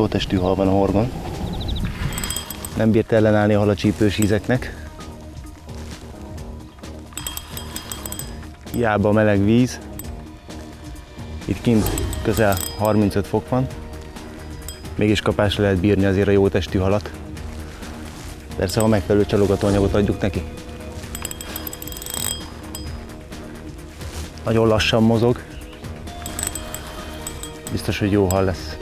Jó testű hal van a horgon. Nem bírt ellenállni a hal a csípős ízeknek. Hiába a meleg víz. Itt kint közel 35 fok van. Mégis kapásra lehet bírni azért a jó testű halat. Persze, ha megfelelő csalogatóanyagot adjuk neki. Nagyon lassan mozog. Biztos, hogy jó hal lesz.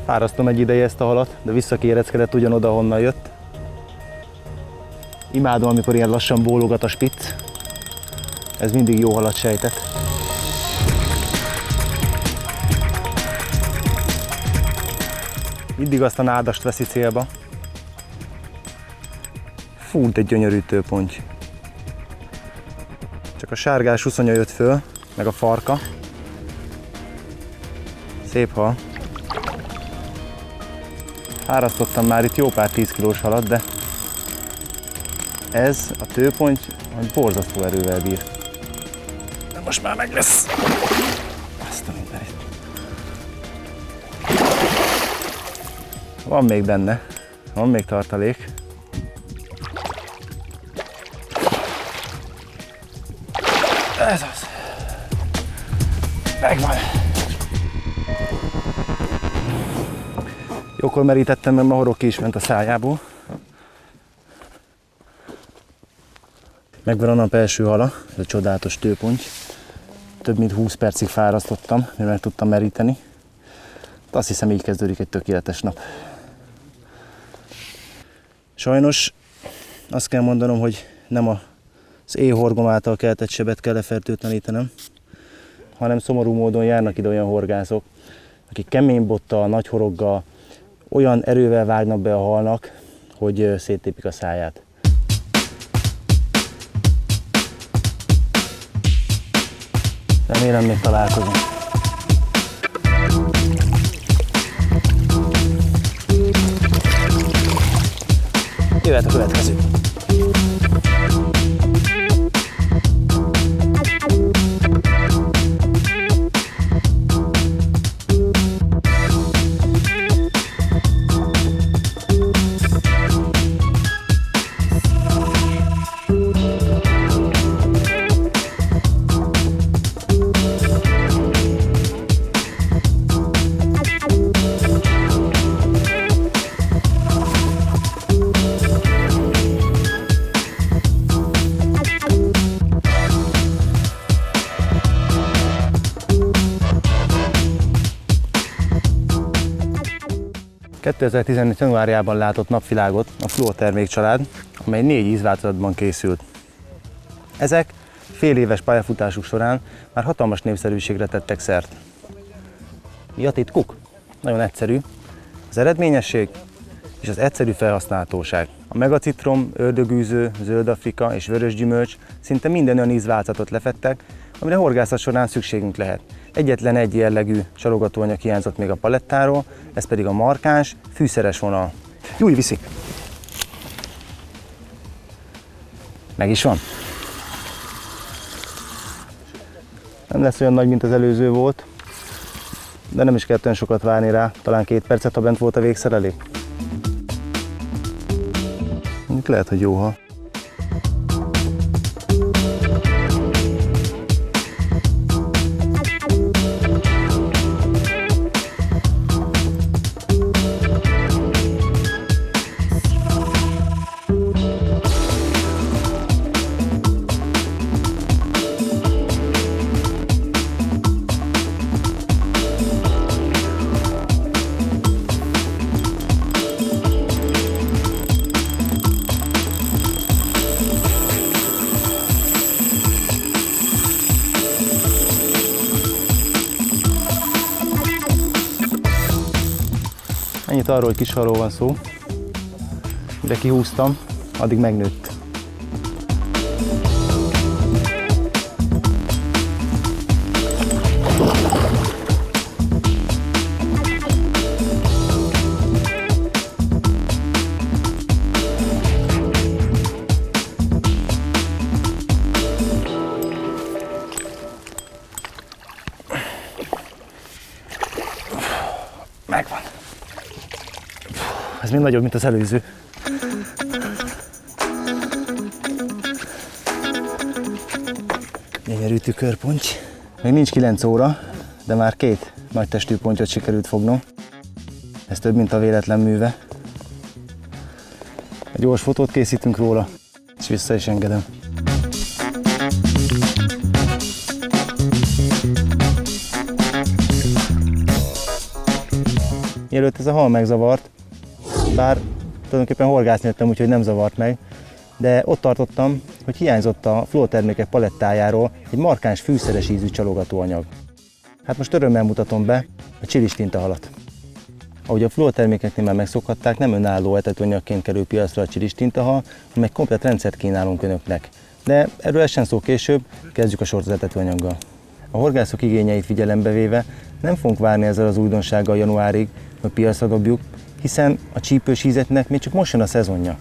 Fárasztom egy ideje ezt a halat, de visszakéreckedett ugyanoda, honnan jött. Imádom, amikor ilyen lassan bólogat a spitz. Ez mindig jó halat sejtett. Mindig azt a nádast veszi célba. Fú, egy gyönyörű tőponty. Csak a sárgás uszonya jött föl, meg a farka. Szép hal. Árasztottam már itt jó pár 10 kilós halat, de ez a tőponty borzasztó erővel bír. De most már meg lesz. Azt a mindenit. Van még benne, van még tartalék. Ez az. Megvan. Jókor merítettem, mert mahorok ki is ment a szájából. Megvan a nap első hala, ez a csodálatos tőponty. Több mint 20 percig fárasztottam, mert meg tudtam meríteni. De azt hiszem, így kezdődik egy tökéletes nap. Sajnos azt kell mondanom, hogy nem az éhhorgom által keltett sebet kell lefertőtlenítenem, hanem szomorú módon járnak ide olyan horgászok, akik kemény bottal, nagy horoggal, olyan erővel vágnak be a halnak, hogy széttépik a száját. Remélem még találkozunk. Jöhet a következő. ...2014. januárjában látott napvilágot a Fluotermék család, amely 4 ízváltozatban készült. Ezek fél éves pályafutásuk során már hatalmas népszerűségre tettek szert. Mi a titkuk? Nagyon egyszerű. Az eredményesség és az egyszerű felhasználhatóság. A megacitrom, ördögűző, zöld afrika és vörös gyümölcs szinte minden olyan ízváltozatot lefedtek, amire horgászat során szükségünk lehet. Egyetlen egy jellegű csalogatóanyag hiányzott még a palettáról, ez pedig a markáns, fűszeres vonal. Júj, viszi! Meg is van. Nem lesz olyan nagy, mint az előző volt, de nem is kellett olyan sokat várni rá, talán 2 percet, ha bent volt a végszerelé. Itt lehet, hogy jó hal. Ennyit arról, hogy kis halról van szó, de kihúztam, addig megnőtt. Megvan. Ez még nagyobb, mint az előző. Gyönyörű tükörponty. Még nincs 9 óra, de már 2 nagy testű pontyot sikerült fognom. Ez több, mint a véletlen műve. Egy gyors fotót készítünk róla, és vissza is engedem. Mielőtt ez a hal megzavart, bár tulajdonképpen horgászni jöttem, úgyhogy nem zavart meg, de ott tartottam, hogy hiányzott a Fluotermékek palettájáról egy markáns fűszeres ízű csalogatóanyag. Hát most örömmel mutatom be a csilis tintahalat. Ahogy a Fluotermékeknél már megszokhatták, nem önálló etetőanyagként kerül piacra a csilis tintahal, hanem egy komplett rendszert kínálunk önöknek. De erről essen szó később, kezdjük a sort az etetőanyaggal. A horgászok igényeit figyelembe véve nem fogunk várni ezzel az újdonsággal januárig, hogy piacra dobjuk, hiszen a csípős ízetnek még csak most jön a szezonja.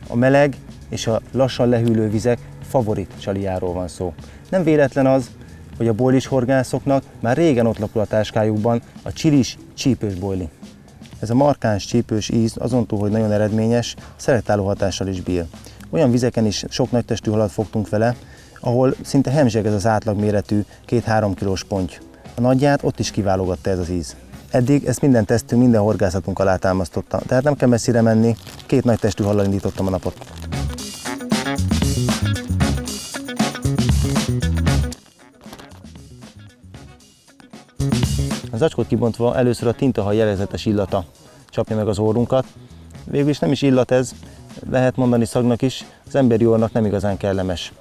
A meleg és a lassan lehűlő vizek favorit csalijáról van szó. Nem véletlen az, hogy a bojlis horgászoknak már régen ott lapul a táskájukban a csilis csípős bojli. Ez a markáns csípős íz azon túl, hogy nagyon eredményes, szelektáló hatással is bír. Olyan vizeken is sok nagytestű halat fogtunk vele, ahol szinte hemzseg ez az átlagméretű 2-3 kilós ponty. A nagyját ott is kiválogatta ez az íz. Eddig ezt minden tesztünk, minden horgászatunk alá támasztotta, tehát nem kell messzire menni, 2 nagytestű hallal indítottam a napot. Az zacskót kibontva először a tintahal jellegzetes illata csapja meg az orrunkat. Végül is nem is illat ez, lehet mondani szagnak is, az emberi orrnak nem igazán kellemes.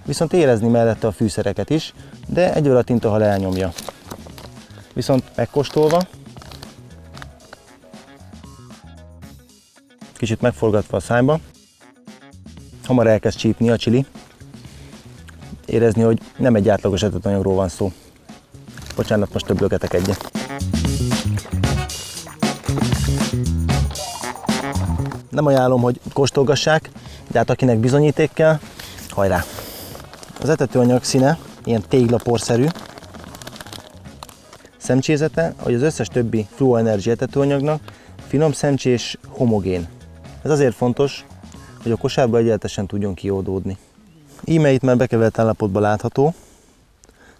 Viszont érezni mellette a fűszereket is, de egyről a tintahal elnyomja. Viszont megkóstolva, kicsit megforgatva a szájba, hamar elkezd csípni a csili. Érezni, hogy nem egy átlagos etetanyagról van szó. Bocsánat, most több löketek egyet. Nem ajánlom, hogy kóstolgassák, de hát akinek bizonyíték kell, hajrá! Az etetőanyag színe ilyen téglaporszerű, szemcsézete, ahogy az összes többi Fluo Energy etetőanyagnak, finom szemcsés, homogén. Ez azért fontos, hogy a kosárba egyenletesen tudjon kiódódni. Íme itt már bekevert állapotban látható,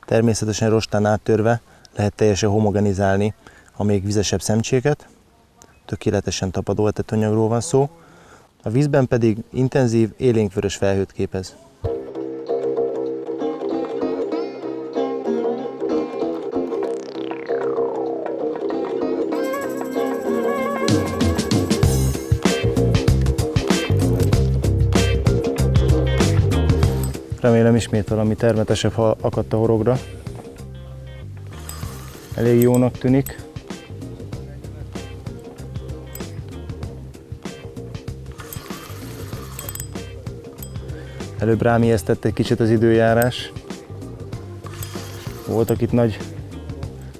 természetesen rostán áttörve lehet teljesen homogenizálni a még vizesebb szemcséket, tökéletesen tapadó etetőanyagról van szó, a vízben pedig intenzív, élénkvörös felhőt képez. Remélem ismét valami termetesebb, ha akadt a horogra. Elég jónak tűnik. Előbb rám ijesztett egy kicsit az időjárás. Voltak itt nagy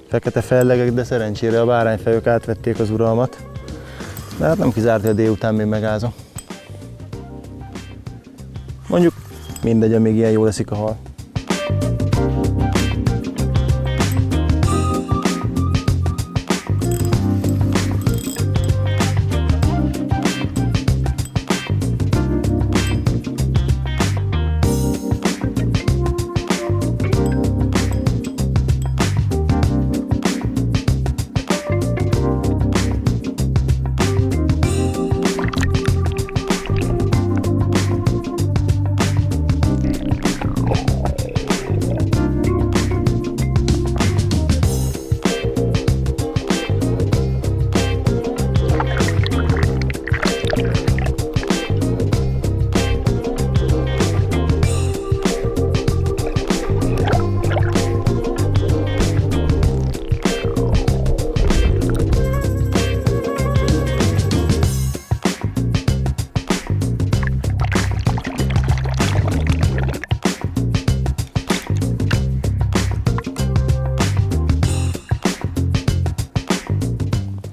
fekete fellegek, de szerencsére a bárányfejők átvették az uralmat. De hát nem kizárt, hogy a délután még megázom. Mondjuk mindegy, amíg ilyen jól eszik a hal.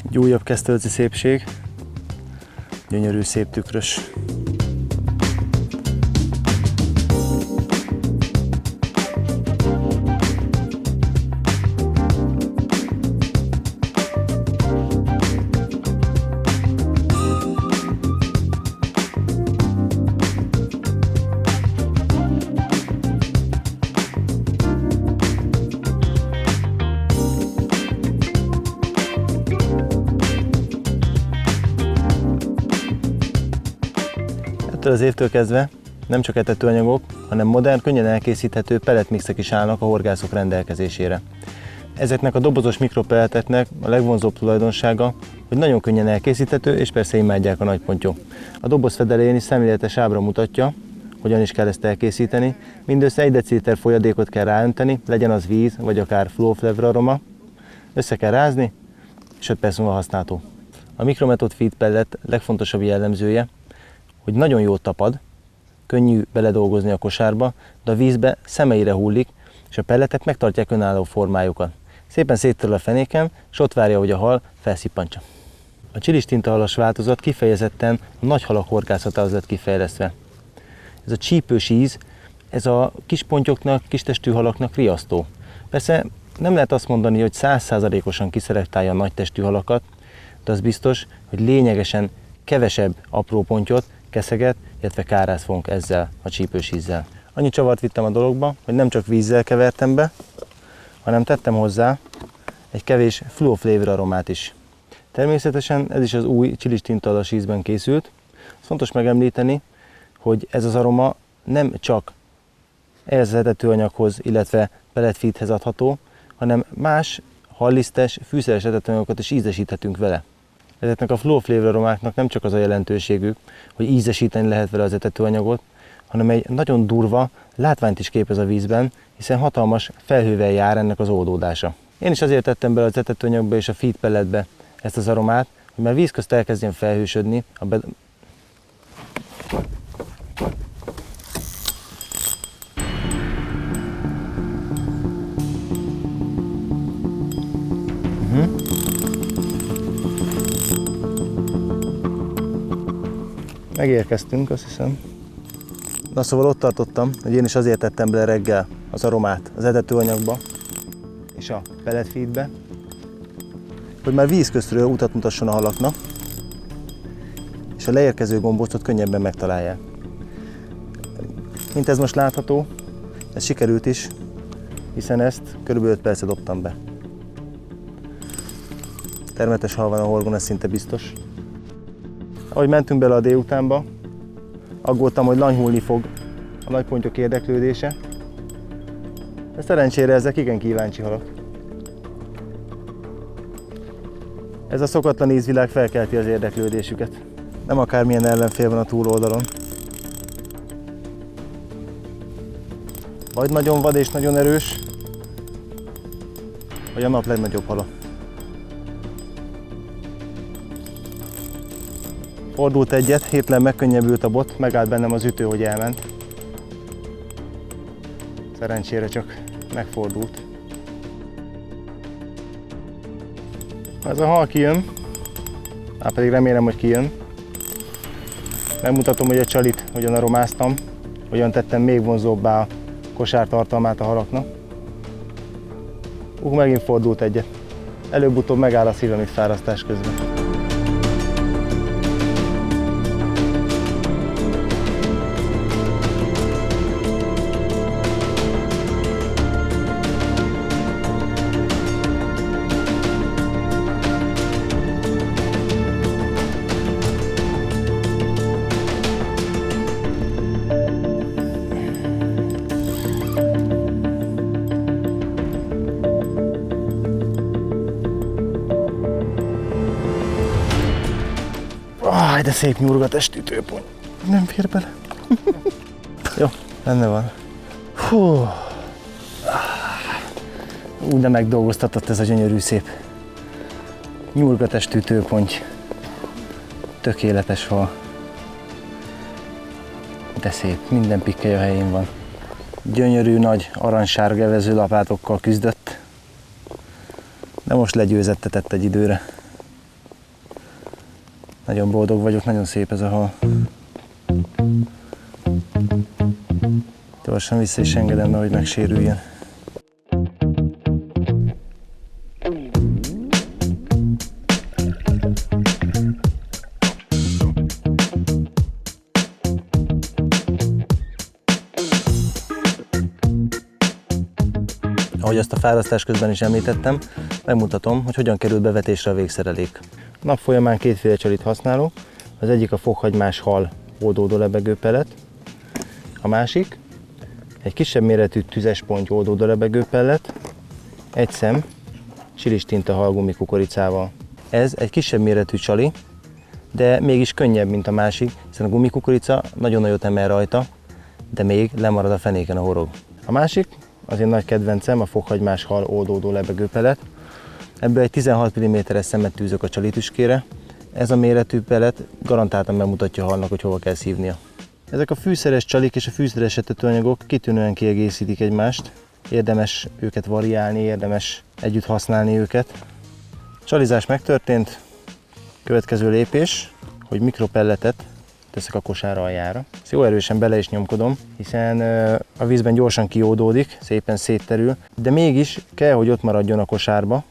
Egy újabb kesztölci szépség, gyönyörű, szép tükrös. Ettől az évtől kezdve nem csak etetőanyagok, hanem modern, könnyen elkészíthető pelletmixek is állnak a horgászok rendelkezésére. Ezeknek a dobozos mikropelleteknek a legvonzóbb tulajdonsága, hogy nagyon könnyen elkészíthető, és persze imádják a nagypontyok. A doboz fedelején is szemléletes ábra mutatja, hogyan is kell ezt elkészíteni. Mindössze 1 deciliter folyadékot kell ráönteni, legyen az víz, vagy akár Flowflavor aroma. Össze kell rázni, és 5 perc múlva használható. A Micrometod Feed pellet legfontosabb jellemzője, hogy nagyon jól tapad, könnyű beledolgozni a kosárba, de a vízbe szemeire hullik, és a pelletek megtartják önálló formájukat. Szépen széttöröl a fenéken, és ott várja, hogy a hal felszippantsa. A csilistintahalas változat kifejezetten a nagy halak horgászatához lett kifejlesztve. Ez a csípős íz, ez a kis pontyoknak, kis testű halaknak riasztó. Persze nem lehet azt mondani, hogy 100%-osan kiszelektálja a nagy testű halakat, de az biztos, hogy lényegesen kevesebb apró pontyot, keszeget, illetve kárász fogunk ezzel a csípős ízzel. Annyi csavart vittem a dologba, hogy nem csak vízzel kevertem be, hanem tettem hozzá egy kevés fluo flavor aromát is. Természetesen ez is az új csilistintahalas ízben készült. Fontos megemlíteni, hogy ez az aroma nem csak ehhez az etetőanyaghoz, illetve pelletfeedhez adható, hanem más hallisztes, fűszeres etetőanyagokat is ízesíthetünk vele. Ezeknek a fluo flavor aromáknak nem csak az a jelentőségük, hogy ízesíteni lehet vele az etetőanyagot, hanem egy nagyon durva látványt is képez a vízben, hiszen hatalmas felhővel jár ennek az oldódása. Én is azért tettem bele az etetőanyagba és a feed pelletbe ezt az aromát, hogy már víz közt elkezdjen felhősödni. Megérkeztünk, azt hiszem. Na szóval ott tartottam, hogy én is azért tettem bele reggel az aromát az etetőanyagba és a pellet feedbe, hogy már víz köztről utat mutasson a halaknak, és a leérkező gombócot könnyebben megtalálják. Mint ez most látható, ez sikerült is, hiszen ezt kb. 5 percet dobtam be. Termetes hal van a horgon, ez szinte biztos. Ahogy mentünk bele a délutánba, aggódtam, hogy lanyhulni fog a nagypontyok érdeklődése. De szerencsére ezek igen kíváncsi halak. Ez a szokatlan ízvilág felkelti az érdeklődésüket. Nem akármilyen ellenfél van a túloldalon. Vagy nagyon vad és nagyon erős, vagy a nap legnagyobb hala. Fordult egyet, hirtelen megkönnyebbült a bot, megállt bennem az ütő, hogy elment. Szerencsére csak megfordult. Ha ez a hal kijön, már pedig remélem, hogy kijön, megmutatom, hogy a csalit hogyan aromáztam, hogyan tettem még vonzóbbá a kosártartalmát a halaknak. Megint fordult egyet. Előbb-utóbb megáll a szívem itt fárasztás közben. De szép nyurga testű tőpony. Nem fér bele. Jó, benne van. Hú. Úgy de megdolgoztatott ez a gyönyörű szép nyurga testű tőponty. Tökéletes hal. De szép, minden pikkely a helyén van. Gyönyörű nagy aranysárga evezőlapátokkal küzdött. De most legyőzettetett egy időre. Nagyon boldog vagyok, nagyon szép ez a hal. Gyorsan vissza is engedem, nehogy megsérüljön. Ahogy azt a fárasztás közben is említettem, megmutatom, hogy hogyan kerül bevetésre a végszerelék. A nap folyamán kétféle csalit használok. Az egyik a fokhagymás hal oldódó lebegő pellet, a másik egy kisebb méretű tüzes ponty oldódó lebegő pellet, egy szem csilistinta halgumi kukoricával. Ez egy kisebb méretű csali, de mégis könnyebb, mint a másik, hiszen a gumikukorica nagyon nagyot emel rajta, de még lemarad a fenéken a horog. A másik, az én nagy kedvencem, a fokhagymás hal oldódó lebegő pellet. Ebből egy 16 mm-es szemet tűzök a csalitüskére. Ez a méretű pellet garantáltan megmutatja a halnak, hogy hova kell szívnia. Ezek a fűszeres csalik és a fűszeres etetőanyagok kitűnően kiegészítik egymást. Érdemes őket variálni, érdemes együtt használni őket. A csalizás megtörtént, Következő lépés, hogy mikropelletet teszek a kosár aljára. Ezt jó erősen bele is nyomkodom, hiszen a vízben gyorsan kiódódik, szépen szétterül, de mégis kell, hogy ott maradjon a kosárba,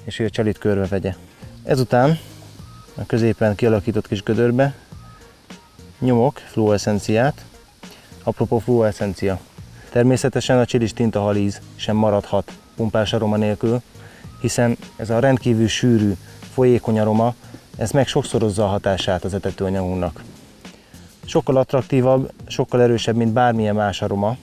és hogy a csalit körbe vegye. Ezután a középen kialakított kis gödörbe nyomok fluoeszenciát. Apropó fluoeszencia. Természetesen a csilis tinta halíz sem maradhat pumpás aroma nélkül, hiszen ez a rendkívül sűrű, folyékony aroma, ez meg sokszorozza a hatását az etetőanyagunknak. Sokkal attraktívabb, sokkal erősebb, mint bármilyen más aroma,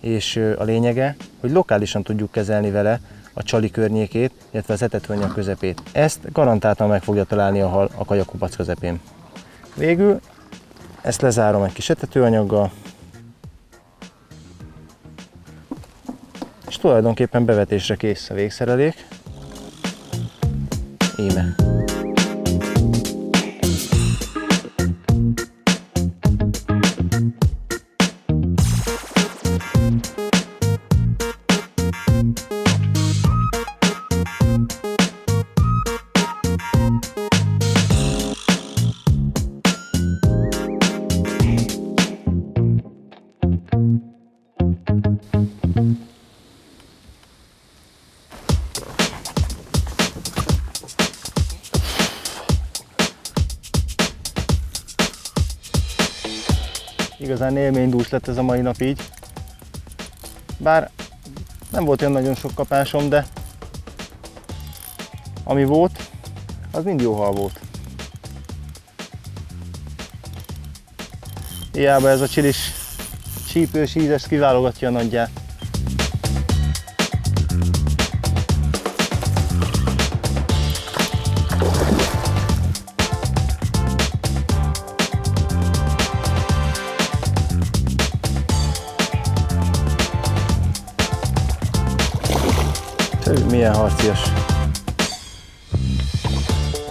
és a lényege, hogy lokálisan tudjuk kezelni vele a csali környékét, illetve az etetőanyag közepét. Ezt garantáltan meg fogja találni a hal a kajakupac közepén. Végül ezt lezárom egy kis etetőanyaggal, és tulajdonképpen bevetésre kész a végszerelék. Íme. Igazán élménydús lett ez a mai nap így. Bár nem volt olyan nagyon sok kapásom, de ami volt, az mind jó hal volt. Hiába ez a csilis csípős íz, ezt kiválogatja a nagyját. Milyen harcias.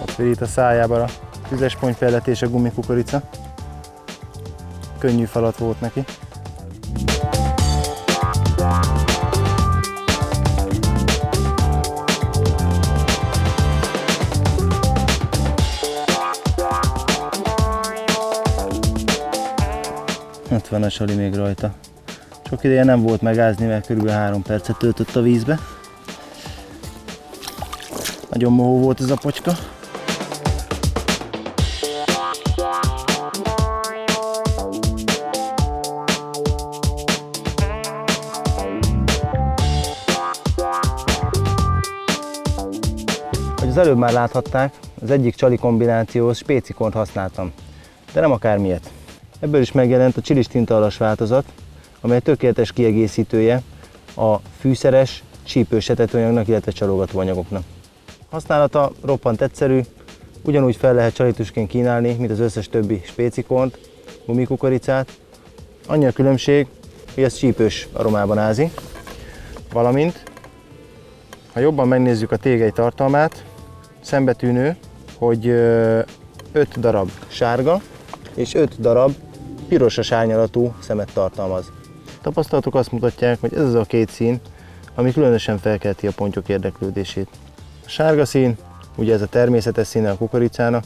Ott virít a szájában a tüzes pontypellet és a gumikukorica. Könnyű falat volt neki. Ott van a sali még rajta. Sok ideje nem volt megázni, mert kb. 3 percet töltött a vízbe. Nagyon mohó volt ez a pocska. Ahogy az előbb már láthatták, az egyik csali kombinációhoz spécikont használtam, de nem akármilyet. Ebből is megjelent a csilis tintahalas változat, amely tökéletes kiegészítője a fűszeres, csípős etetőanyagnak, illetve csalogatóanyagoknak. Használata roppant egyszerű, ugyanúgy fel lehet csalitusként kínálni, mint az összes többi spécikont, gumikukoricát. Annyi a különbség, hogy ez csípős aromában ázik, valamint, ha jobban megnézzük a tégely tartalmát, szembetűnő, hogy 5 darab sárga és 5 darab pirosas árnyalatú szemet tartalmaz. A tapasztalatok azt mutatják, hogy ez az a két szín, ami különösen felkelti a pontyok érdeklődését. A sárga szín, ugye ez a természetes színe a kukoricának,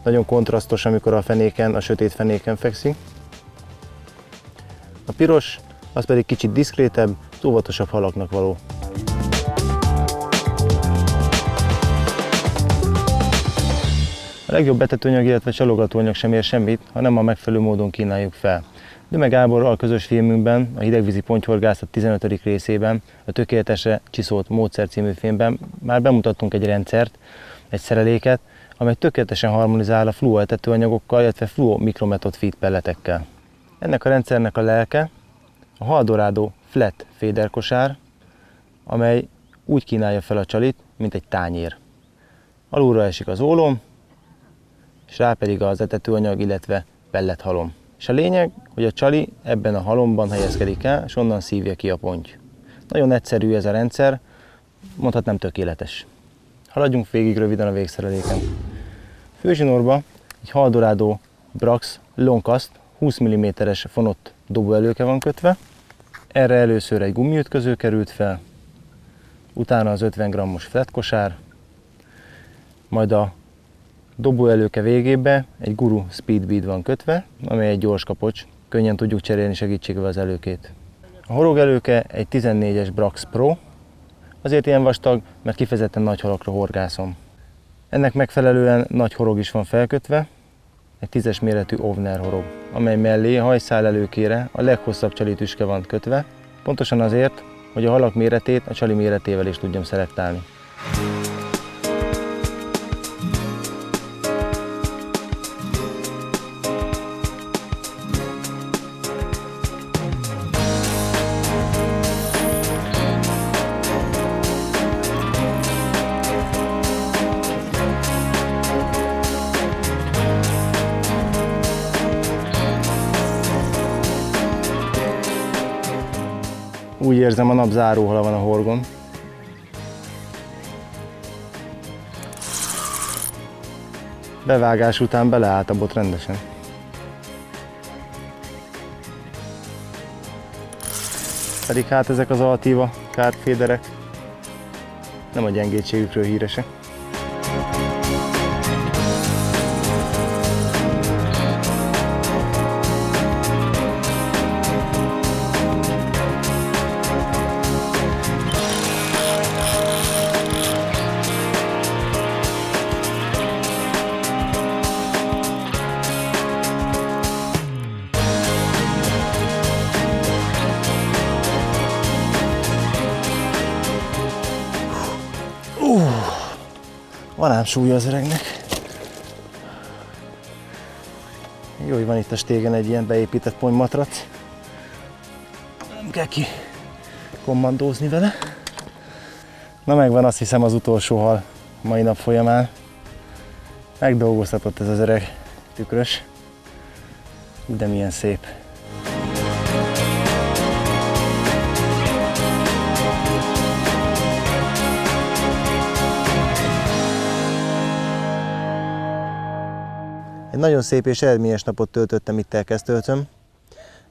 nagyon kontrasztos, amikor a fenéken, a sötét fenéken fekszik. A piros, az pedig kicsit diszkrétebb, óvatosabb halaknak való. A legjobb etetőanyag, illetve csalogatóanyag sem ér semmit, ha nem a megfelelő módon kínáljuk fel. Döme Gáborral közös filmünkben, a Hidegvízi pontyhorgászat 15. részében, a Tökéletesre csiszolt módszer című filmben már bemutattunk egy rendszert, egy szereléket, amely tökéletesen harmonizál a fluo etetőanyagokkal, illetve fluo mikrometod feed pelletekkel. Ennek a rendszernek a lelke a Haldorado flat féderkosár, amely úgy kínálja fel a csalit, mint egy tányér. Alulra esik az ólom, és rá pedig az etetőanyag, illetve pellethalom. És a lényeg, hogy a csali ebben a halomban helyezkedik el, és onnan szívja ki a ponty. Nagyon egyszerű ez a rendszer, mondhatnám tökéletes. Haladjunk végig röviden a végszereléken. Főzsinórba egy Haldorado Brax Longcast 20 mm-es fonott dobóelőke van kötve. Erre először egy gumiütköző került fel, utána az 50 g-os flat kosár, Majd a dobóelőke végébe egy Guru Speedbead van kötve, amely egy gyors kapocs, könnyen tudjuk cserélni segítségével az előkét. A horogelőke egy 14-es Brax Pro, azért ilyen vastag, mert kifejezetten nagy halakra horgászom. Ennek megfelelően nagy horog is van felkötve, egy 10-es méretű Ovner horog, amely mellé a hajszál előkére a leghosszabb csalitüske van kötve, pontosan azért, hogy a halak méretét a csali méretével is tudjam szelektálni. Úgy érzem, a nap záróhala van a horgon. Bevágás után beleállt a bot rendesen. Pedig hát ezek az Altiva kártféderek nem a gyengétségükről híresek. Van ám súlya az öregnek. Jó, hogy van itt a stégen egy ilyen beépített ponymatrac. Nem kell ki kommandózni vele. Na megvan, azt hiszem, az utolsó hal mai nap folyamán. Megdolgoztatott ez az öreg tükrös. De milyen szép. Egy nagyon szép és eredményes napot töltöttem itt Elkesztölcön.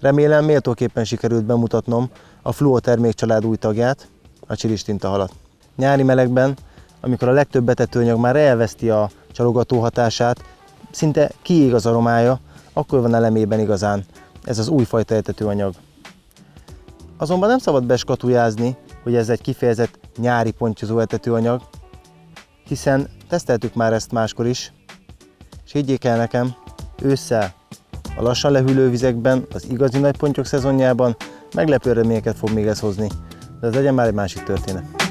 Remélem méltóképpen sikerült bemutatnom a Fluo termékcsalád új tagját, a csilistinta halat. Nyári melegben, amikor a legtöbb betetőanyag már elveszti a csalogató hatását, szinte kiég az aromája, akkor van elemében igazán ez az újfajta etetőanyag. Azonban nem szabad beskatujázni, hogy ez egy kifejezett nyári pontyozó etetőanyag, hiszen teszteltük már ezt máskor is, és higgyék el nekem, ősszel, a lassan lehűlő vizekben, az igazi nagy pontyok szezonjában meglepő eredményeket fog még ez hozni, de ez legyen már egy másik történet.